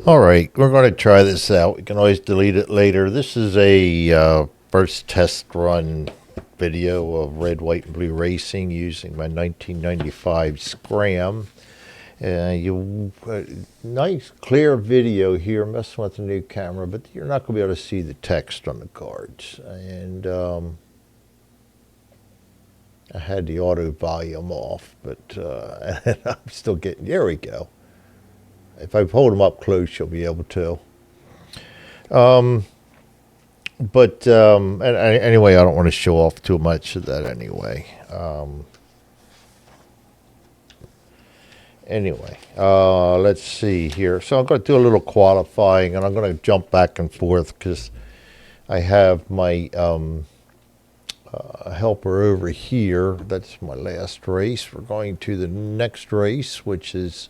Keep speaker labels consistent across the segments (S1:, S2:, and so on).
S1: Alright, we're going to try this out. We can always delete it later. This is a first test run video of red, white, and blue racing using my 1995 SCRAM. Nice clear video here, messing with the new camera, but you're not going to be able to see the text on the cards. And I had the auto volume off, but and I'm still getting, there we go. If I hold them up close, you'll be able to. Anyway, I don't want to show off too much of that anyway. Let's see here. So I'm going to do a little qualifying, and I'm going to jump back and forth because I have my helper over here. That's my last race. We're going to the next race, which is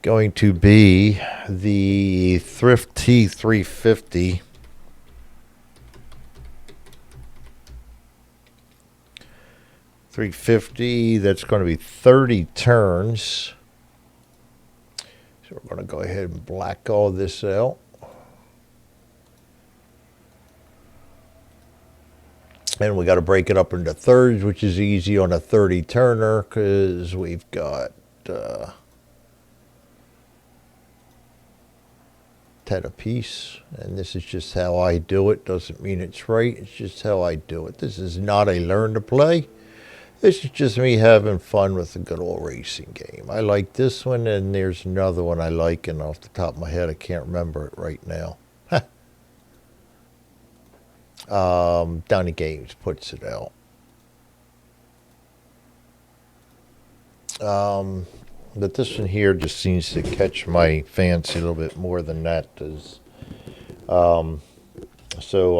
S1: going to be the Thift-TEA 350. That's going to be 30 turns. So we're going to go ahead and black all this out. And we got to break it up into thirds, which is easy on a 30 turner because we've got 10 apiece, and this is just how I do it. Doesn't mean it's right, it's just how I do it. This is not a learn to play. This is just me having fun with a good old racing game. I like this one, and there's another one I like, and off the top of my head I can't remember it right now. Downey Games puts it out. But this one here just seems to catch my fancy a little bit more than that does. So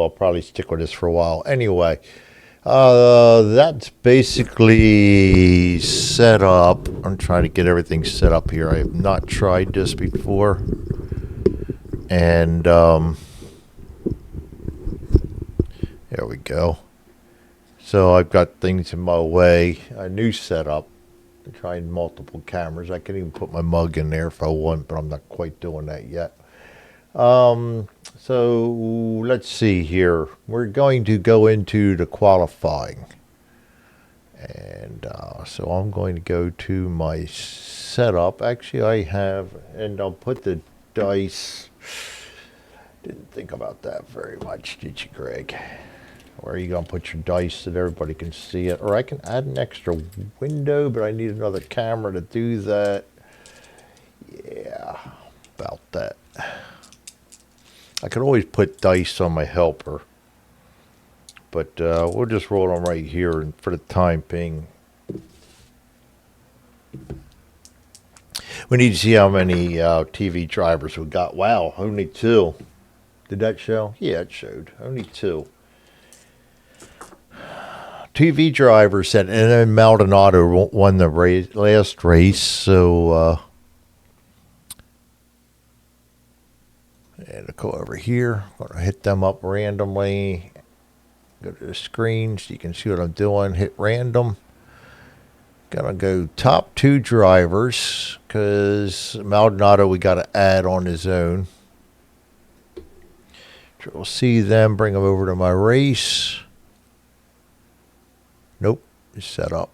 S1: I'll probably stick with this for a while. Anyway, that's basically set up. I'm trying to get everything set up here. I have not tried this before. And there we go. So I've got things in my way. A new setup. Trying multiple cameras. I can even put my mug in there if I want, but I'm not quite doing that yet. So let's see here. We're going to go into the qualifying. And so I'm going to go to my setup. Actually, I have, and I'll put the dice. Didn't think about that very much, did you, Greg? Where are you going to put your dice so that everybody can see it? Or I can add an extra window, but I need another camera to do that. Yeah, about that. I could always put dice on my helper. But we'll just roll them right here and for the time being. We need to see how many TV drivers we got. Wow, only 2. Did that show? Yeah, it showed. Only 2. TV drivers, and then Maldonado won the last race, so and I'll go over here. I'm going to hit them up randomly. Go to the screen so you can see what I'm doing. Hit random. Gonna go top 2 drivers because Maldonado we got to add on his own. We'll see them, bring them over to my race. Nope, it's set up.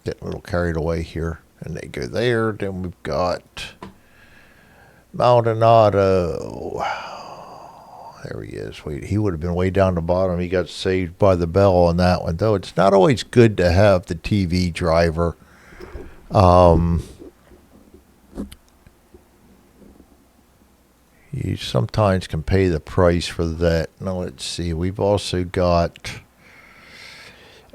S1: Getting a little carried away here. And they go there. Then we've got Maldonado. There he is. Wait, he would have been way down the bottom. He got saved by the bell on that one, though. It's not always good to have the TV driver. You sometimes can pay the price for that. Now, let's see. We've also got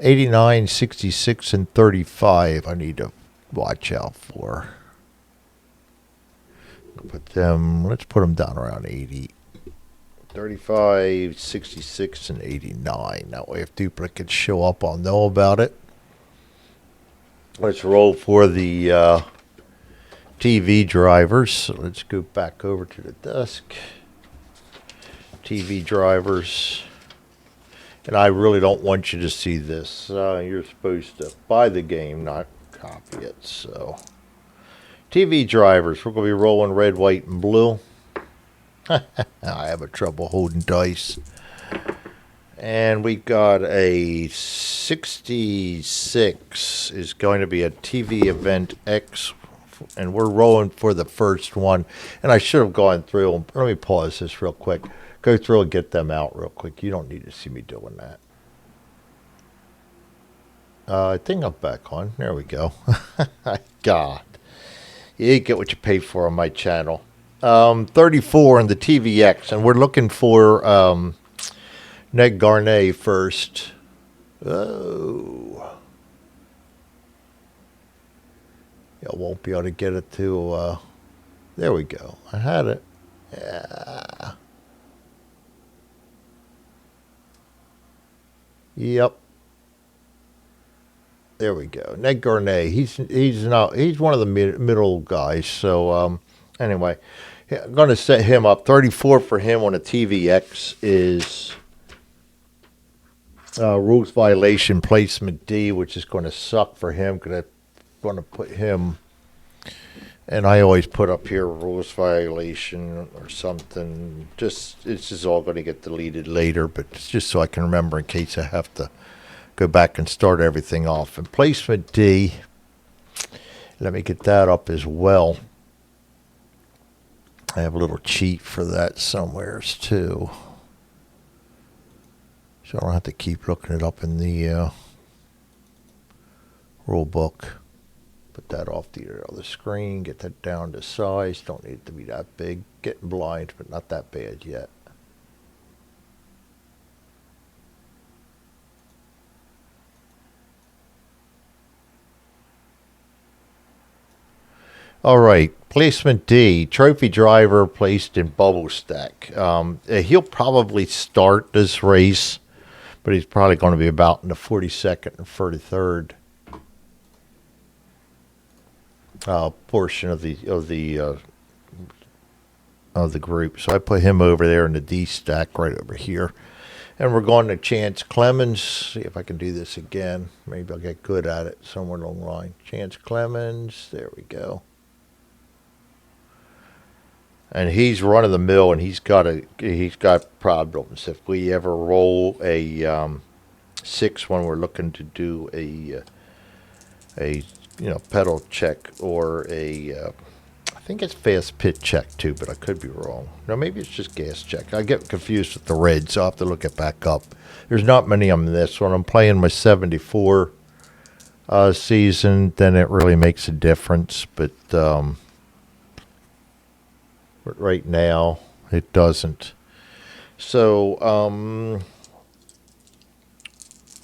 S1: 89, 66, and 35 I need to watch out for. Let's put them down around 80. 35, 66, and 89. That way if duplicates show up, I'll know about it. Let's roll for the TV drivers. So let's go back over to the desk. TV drivers. And I really don't want you to see this. You're supposed to buy the game, not copy it. So TV drivers. We're going to be rolling red, white, and blue. I have a trouble holding dice. And we got a 66 is going to be a TV event X. And we're rolling for the first one. And I should have gone through them. Let me pause this real quick. Go through and get them out real quick. You don't need to see me doing that. I think I'm back on. There we go. God. You get what you pay for on my channel. 34 in the TVX. And we're looking for Ned Garnet first. Oh. I won't be able to get it to... there we go. I had it. Yeah. Yep. There we go. Ned Garnet. He's one of the middle guys. So anyway, I'm going to set him up. 34 for him on a TVX is rules violation placement D, which is going to suck for him because I'm going to put him. And I always put up here rules violation or something. It's just all going to get deleted later, but it's just so I can remember in case I have to go back and start everything off. And placement D, let me get that up as well. I have a little cheat for that somewheres too. So I don't have to keep looking it up in the rule book. Put that off the other screen, get that down to size. Don't need it to be that big. Getting blind, but not that bad yet. All right, placement D, trophy driver placed in bubble stack. He'll probably start this race, but he's probably going to be about in the 42nd and 43rd portion of the group. So I put him over there in the D stack right over here. And we're going to Chance Clemens. See if I can do this again. Maybe I'll get good at it somewhere along the line. Chance Clemens, there we go. And he's run of the mill, and he's got problems. If we ever roll a 6 when we're looking to do a pedal check or I think it's fast pit check too, but I could be wrong. No, maybe it's just gas check. I get confused with the reds, so I'll have to look it back up. There's not many on this one. I'm playing my 74 season, then it really makes a difference, but right now it doesn't. So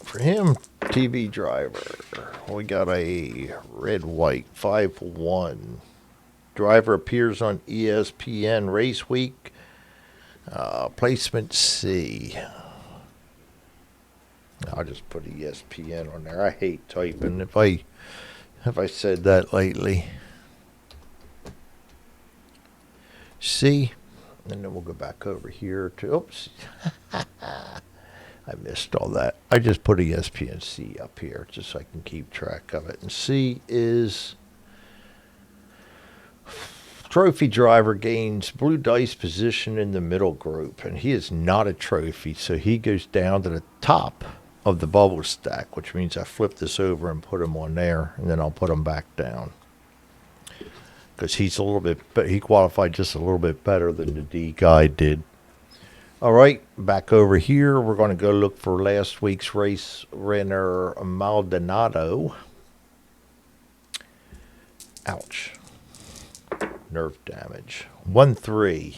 S1: for him, TV driver, we got a red white 5-1. Driver appears on ESPN Race Week. Placement C. I'll just put ESPN on there. I hate typing. If I said that lately. C. And then we'll go back over here to, oops. I missed all that. I just put ESPN C up here just so I can keep track of it. And C is trophy driver gains blue dice position in the middle group. And he is not a trophy, so he goes down to the top of the bubble stack, which means I flip this over and put him on there, and then I'll put him back down. Because he's a little bit, but he qualified just a little bit better than the D guy did. All right, back over here, we're going to go look for last week's race winner, Maldonado. Ouch. Nerve damage. 1-3.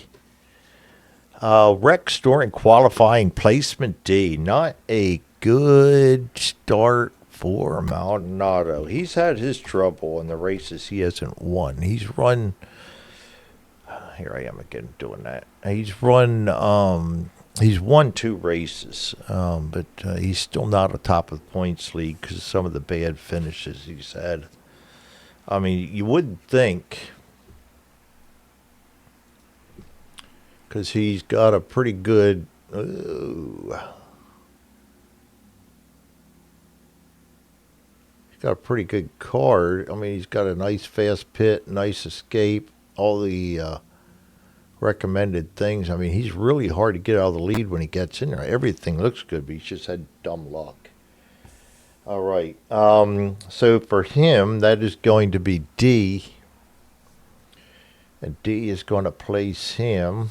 S1: Rex during qualifying, placement D. Not a good start for Maldonado. He's had his trouble in the races he hasn't won. He's run... here I am again doing that. He's won 2 races, but he's still not atop of the points league because of some of the bad finishes he's had. I mean, you wouldn't think, because he's got a pretty good... got a pretty good car. I mean, he's got a nice fast pit, nice escape, all the recommended things. I mean, he's really hard to get out of the lead when he gets in there. Everything looks good, but he's just had dumb luck. All right. So for him, that is going to be D. And D is going to place him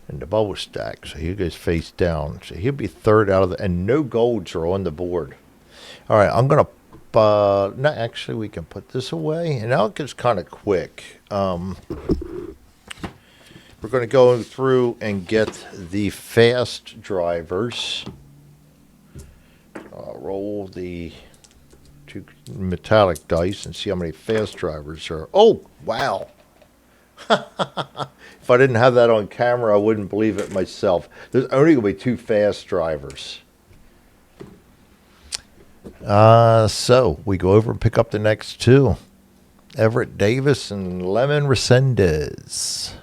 S1: in the bubble stack. So he goes face down. So he'll be third out of the... And no golds are on the board. All right, I'm going to... no, actually, we can put this away. And now it gets kind of quick. We're going to go through and get the fast drivers. Roll the 2 metallic dice and see how many fast drivers are. Oh, wow. If I didn't have that on camera, I wouldn't believe it myself. There's only going to be 2 fast drivers. So we go over and pick up the next 2. Everett Davis and Lemon Resendez.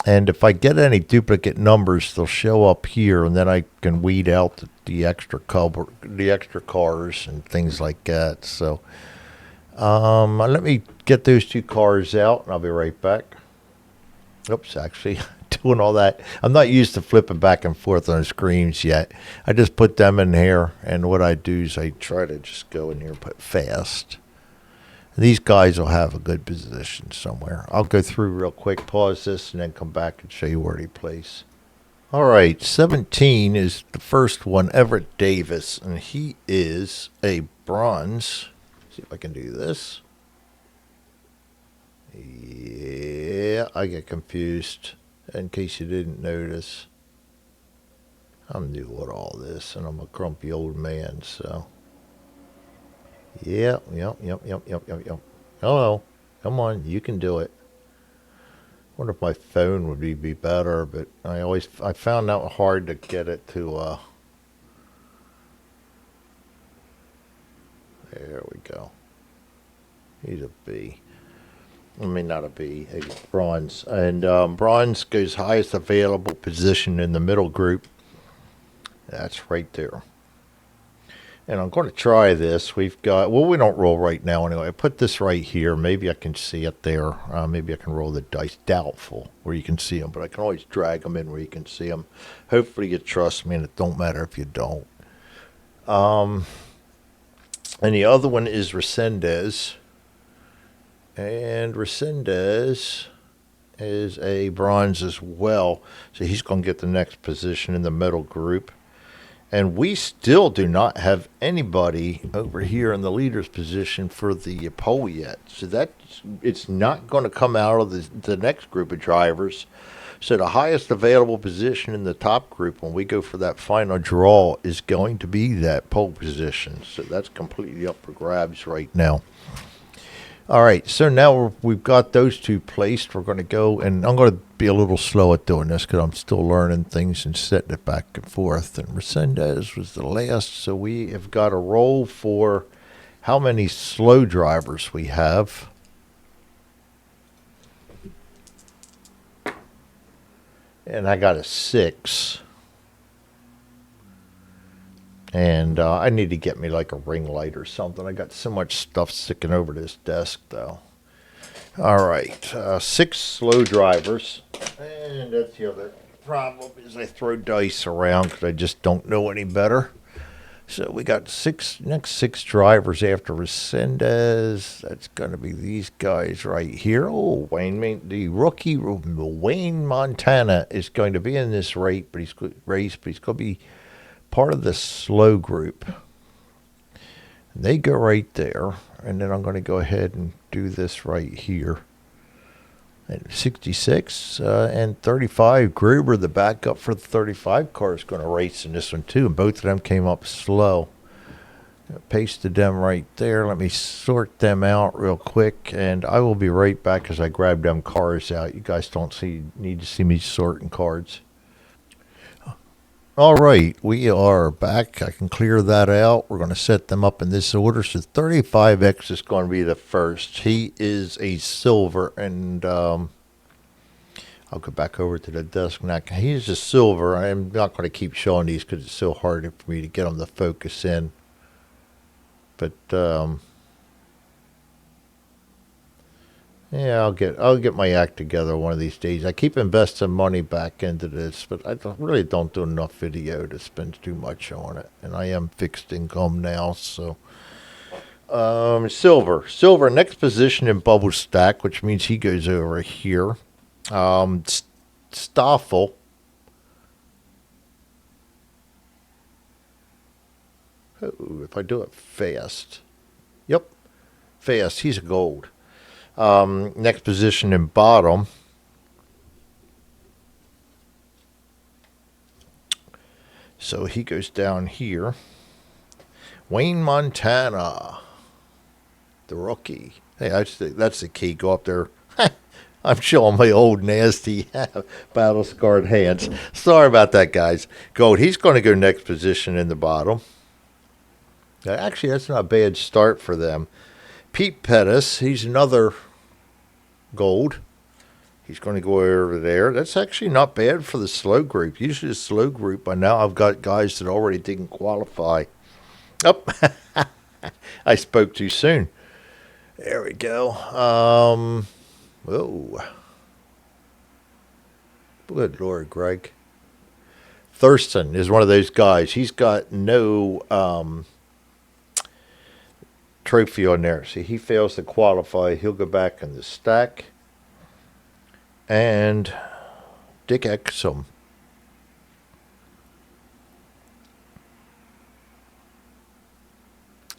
S1: And if I get any duplicate numbers, they'll show up here, and then I can weed out the extra cars and things like that. So let me get those 2 cars out, and I'll be right back. Oops, actually, doing all that. I'm not used to flipping back and forth on the screens yet. I just put them in here, and what I do is I try to just go in here and put fast. These guys will have a good position somewhere. I'll go through real quick, pause this, and then come back and show you where they place. All right, 17 is the first one, Everett Davis, and he is a bronze. See if I can do this. Yeah, I get confused, in case you didn't notice. I'm new at all this, and I'm a grumpy old man, so... Yep. Hello. Come on, you can do it. Wonder if my phone would be better, but I found out hard to get it to there we go. He's a B. I mean, not a B, a bronze. And bronze goes highest available position in the middle group. That's right there. And I'm going to try this. We've got, well, we don't roll right now anyway. I put this right here. Maybe I can see it there. Maybe I can roll the dice. Doubtful where you can see them, but I can always drag them in where you can see them. Hopefully you trust me, and it don't matter if you don't. And the other one is Resendez. And Resendez is a bronze as well. So he's going to get the next position in the middle group. And we still do not have anybody over here in the leader's position for the pole yet. So it's not going to come out of the next group of drivers. So the highest available position in the top group when we go for that final draw is going to be that pole position. So that's completely up for grabs right now. All right, so now we've got those 2 placed. We're going to go, and I'm going to be a little slow at doing this because I'm still learning things and setting it back and forth. And Resendez was the last, so we have got a roll for how many slow drivers we have. And I got a 6. And I need to get me like a ring light or something. I got so much stuff sticking over this desk, though. All right, 6 slow drivers. And that's the other problem is I throw dice around because I just don't know any better. So we got next 6 drivers after Resendez. That's going to be these guys right here. Oh, the rookie Wayne Montana is going to be in this race, but he's going to be part of the slow group. They go right there, and then I'm going to go ahead and do this right here. And 66 and 35. Gruber, the backup for the 35 car, is going to race in this one too, and both of them came up slow. Pasted them right there. Let me sort them out real quick, and I will be right back as I grab them cars out. You guys don't need to see me sorting cards. All right, we are back. I can clear that out. We're going to set them up in this order. So 35X is going to be the first. He is a silver, and I'll go back over to the desk now. He's a silver. I'm not going to keep showing these because it's so hard for me to get them to focus in. But yeah, I'll get my act together one of these days. I keep investing money back into this, but I really don't do enough video to spend too much on it. And I am fixed income now, so silver next position in bubble stack, which means he goes over here. Stoffel. Oh, if I do it fast. Yep. Fast. He's a gold. Next position in bottom. So he goes down here. Wayne Montana. The rookie. Hey, that's the key. Go up there. I'm showing my old nasty battle scarred hands. Sorry about that, guys. Gold. He's going to go next position in the bottom. Actually, that's not a bad start for them. Pete Pettis. He's another gold. He's going to go over there. That's actually not bad for the slow group. Usually the slow group, by now I've got guys that already didn't qualify. Oh, I spoke too soon. There we go. Whoa. Good Lord, Greg. Thurston is one of those guys. He's got no trophy on there. See, he fails to qualify. He'll go back in the stack. And Dick Exum.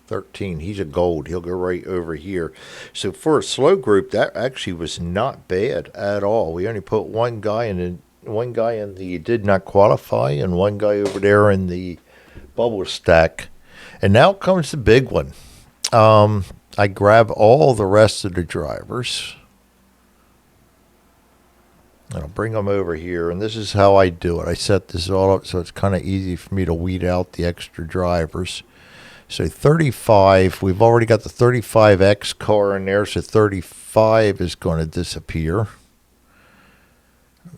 S1: $13. He's a gold. He'll go right over here. So for a slow group, that actually was not bad at all. We only put one guy in the did not qualify, and one guy over there in the bubble stack. And now comes the big one. I grab all the rest of the drivers. And I'll bring them over here, and this is how I do it. I set this all up so it's kind of easy for me to weed out the extra drivers. So 35, we've already got the 35X car in there, so 35 is going to disappear.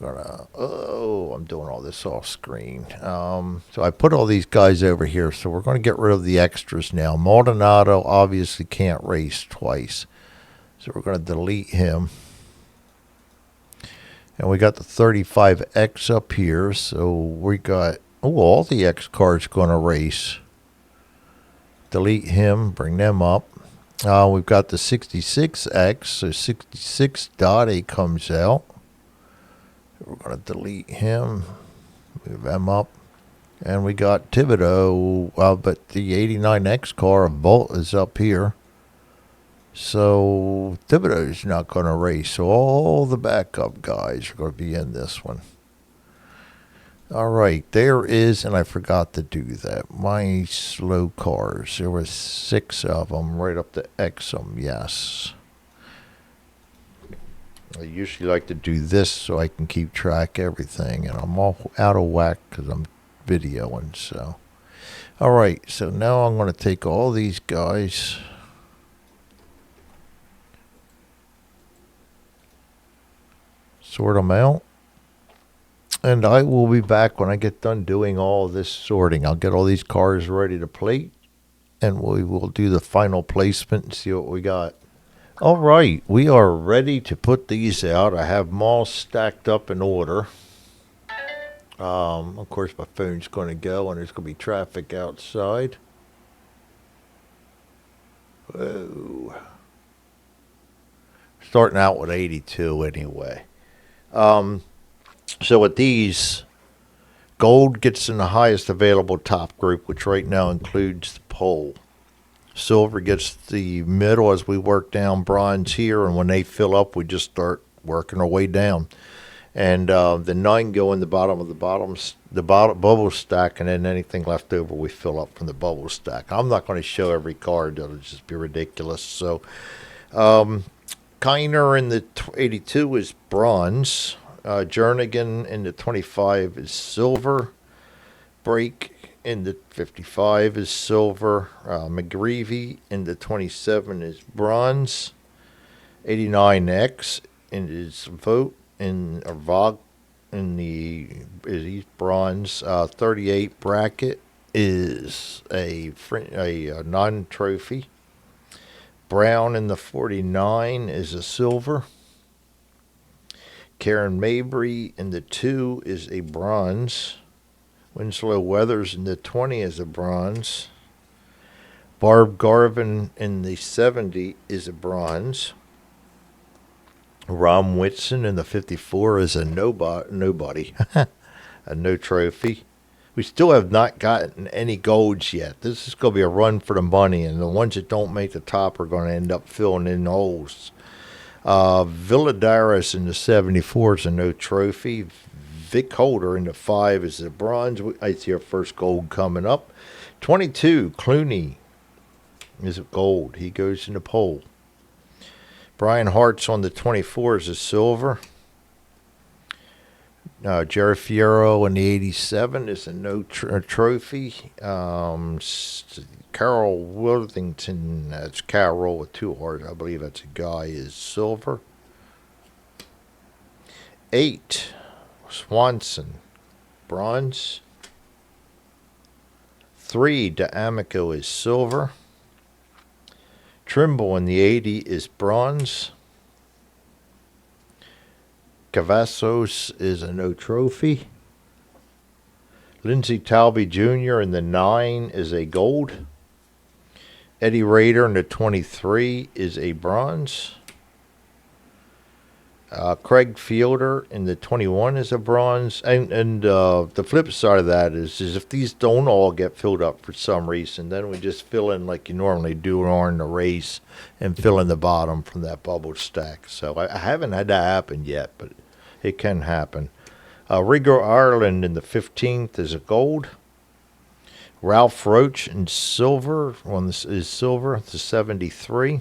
S1: I'm doing all this off screen. So I put all these guys over here, so we're going to get rid of the extras now. Maldonado obviously can't race twice, so we're going to delete him. And we got the 35X up here, so we got, all the X cars going to race. Delete him, bring them up. We've got the 66X, so 66 Dottie comes out. We're going to delete him, move them up. And we got Thibodeau, but the 89X car of Bolt is up here. So Thibodeau's not going to race. So all the backup guys are going to be in this one. All right, there is, and I forgot to do that, my slow cars. There were 6 of them right up to Exum, yes. I usually like to do this so I can keep track of everything, and I'm all out of whack because I'm videoing, so. All right, so now I'm going to take all these guys. Sort them out. And I will be back when I get done doing all this sorting. I'll get all these cars ready to plate, and we will do the final placement and see what we got. All right, we are ready to put these out. I have them all stacked up in order. Of course, my phone's going to go, and there's going to be traffic outside. Whoa. Starting out with 82 anyway. So with these, gold gets in the highest available top group, which right now includes the pole. Silver gets the middle as we work down bronze here, and when they fill up, we just start working our way down. And the 9 go in the bottom of the bubble stack, and then anything left over we fill up from the bubble stack. I'm not going to show every card; that'll just be ridiculous. So, Kiner in the 82 is bronze. Jernigan in the 25 is silver. Brake in the 55 is silver. McGreevy in the 27 is bronze. 89X in his vote in or Vog in the he's bronze. 38 bracket is a non-trophy. Brown in the 49 is a silver. Karen Mabry in the 2 is a bronze. Winslow Weathers in the 20 is a bronze. Barb Garvin in the 70 is a bronze. Rom Whitson in the 54 is a nobody, a no trophy. We still have not gotten any golds yet. This is going to be a run for the money, and the ones that don't make the top are going to end up filling in holes. Villadaris in the 74 is a no trophy. Vic Holder in the 5 is a bronze. I see our first gold coming up. 22, Clooney is a gold. He goes in the pole. Brian Hart's on the 24 is a silver. Jerry Fierro in the 87 is a no trophy. Carol Worthington, that's Carol with 2 R's, I believe that's a guy, is silver. 8, Swanson, bronze. 3, D'Amico is silver. Trimble in the 80 is bronze. Cavazos is a no trophy. Lindsey Talby Jr. in the 9 is a gold. Eddie Rader in the 23 is a bronze. Craig Fielder in the 21 is a bronze. And the flip side of that is if these don't all get filled up for some reason, then we just fill in like you normally do on the race and fill in the bottom from that bubble stack. So I haven't had that happen yet, but it can happen. Rigo Ireland in the 15th is a gold. Ralph Roach in silver. One is silver. It's a 73.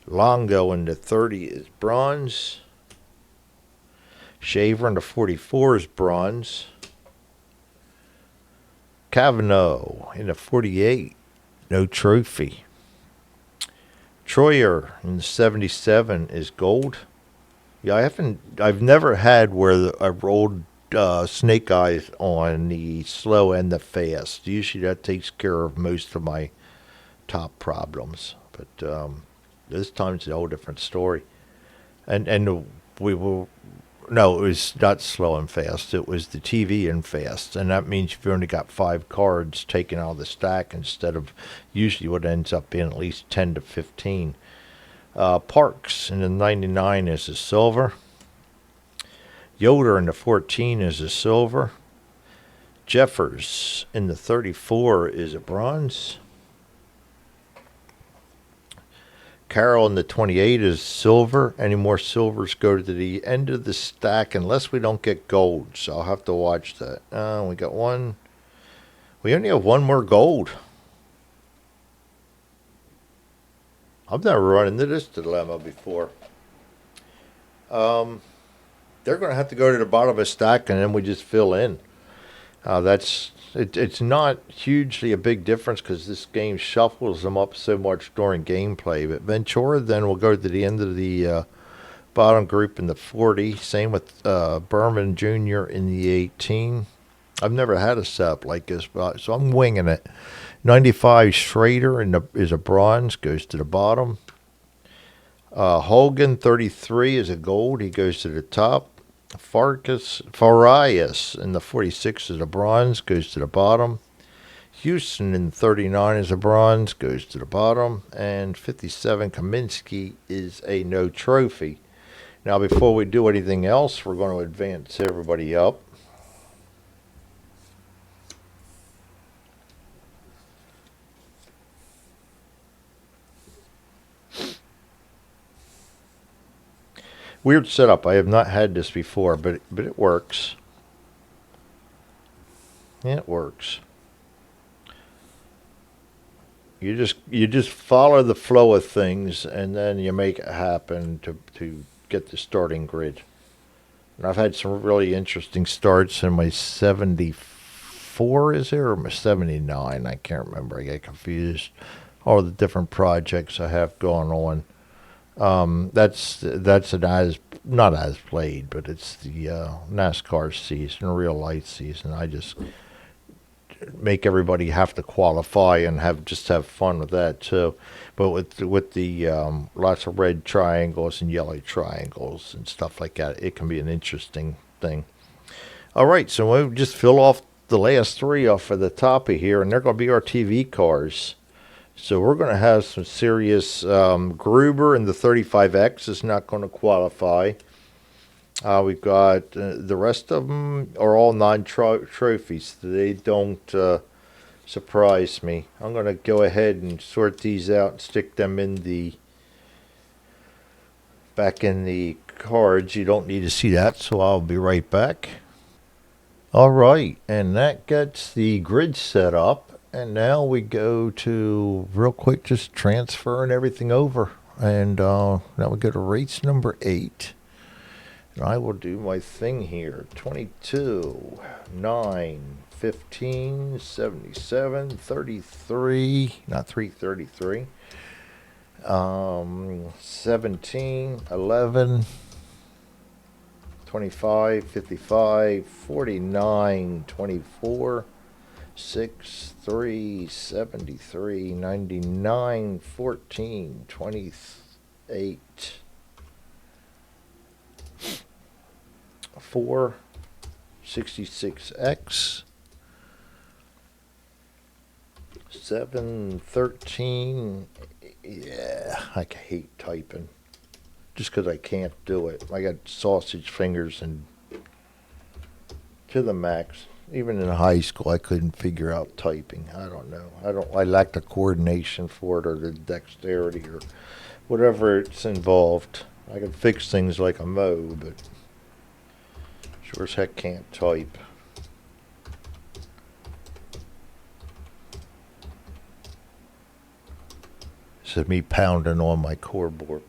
S1: Longo in the 30 is bronze. Shaver in the 44 is bronze. Cavanaugh in the 48, no trophy. Troyer in the 77 is gold. Yeah, I've never had where I rolled snake eyes on the slow and the fast. Usually that takes care of most of my top problems, but this time it's a whole different story. And we will. No, it was not slow and fast. It was the TV and fast. And that means you've only got 5 cards taken out of the stack instead of usually what ends up being at least 10 to 15. Parks in the 99 is a silver. Yoder in the 14 is a silver. Jeffers in the 34 is a bronze. Carroll in the 28 is silver. Any more silvers go to the end of the stack unless we don't get gold. So I'll have to watch that. We got one. We only have one more gold. I've never run into this dilemma before. They're going to have to go to the bottom of a stack and then we just fill in. It's not hugely a big difference because this game shuffles them up so much during gameplay. But Ventura then will go to the end of the bottom group in the 40. Same with Berman Jr. in the 18. I've never had a setup like this, so I'm winging it. 95 Schrader is a bronze, goes to the bottom. Hogan 33 is a gold, he goes to the top. Farias in the 46 is a bronze, goes to the bottom. Houston in 39 is a bronze, goes to the bottom. And 57 Kaminsky is a no trophy. Now before we do anything else, we're going to advance everybody up. Weird setup. I have not had this before, but it works. Yeah, it works. You just follow the flow of things, and then you make it happen to get the starting grid. And I've had some really interesting starts in my 74, is there, or my 79? I can't remember. I get confused. All the different projects I have going on. That's an as not as played, but it's the NASCAR season, real life season. I just make everybody have to qualify and have fun with that too. But with the lots of red triangles and yellow triangles and stuff like that, it can be an interesting thing. All right, so we'll just fill off the last three off of the top of here, and they're going to be our TV cars. So we're going to have some serious Gruber, and the 35X is not going to qualify. We've got the rest of them are all non-trophies. They don't surprise me. I'm going to go ahead and sort these out and stick them in the back in the cards. You don't need to see that, so I'll be right back. All right, and that gets the grid set up. And now we go to real quick, just transferring everything over. And now we go to race number 8. And I will do my thing here. 22, 9, 15, 77, 33, not 333. 17, 11, 25, 55, 49, 24. 6, 3, 73, 99, 14, 28, 4, 66X, 7, 13. Yeah, I hate typing just because I can't do it. I got sausage fingers and to the max. Even in high school, I couldn't figure out typing. I don't know. I lack the coordination for it or the dexterity or whatever it's involved. I can fix things like a Mo, but sure as heck can't type. This is me pounding on my keyboard.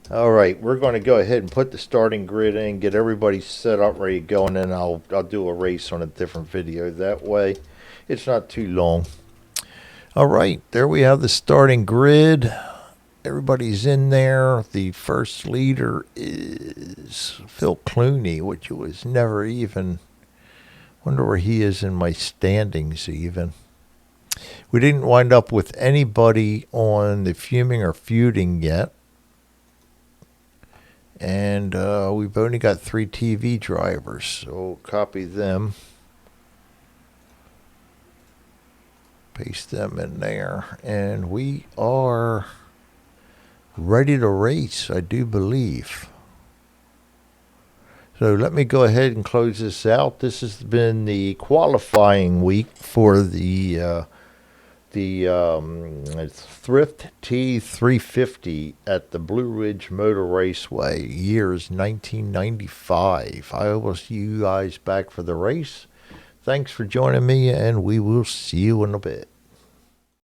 S1: All right, we're going to go ahead and put the starting grid in, get everybody set up, ready to go, and then I'll do a race on a different video. That way, it's not too long. All right, there we have the starting grid. Everybody's in there. The first leader is Phil Clooney, which was never even. Wonder where he is in my standings even. We didn't wind up with anybody on the fuming or feuding yet. And we've only got 3 TV drivers, so copy them. Paste them in there. And we are ready to race, I do believe. So let me go ahead and close this out. This has been the qualifying week for the Thift-TEA 350 at the Blue Ridge Motor Raceway. Year is 1995. I will see you guys back for the race. Thanks for joining me, and we will see you in a bit.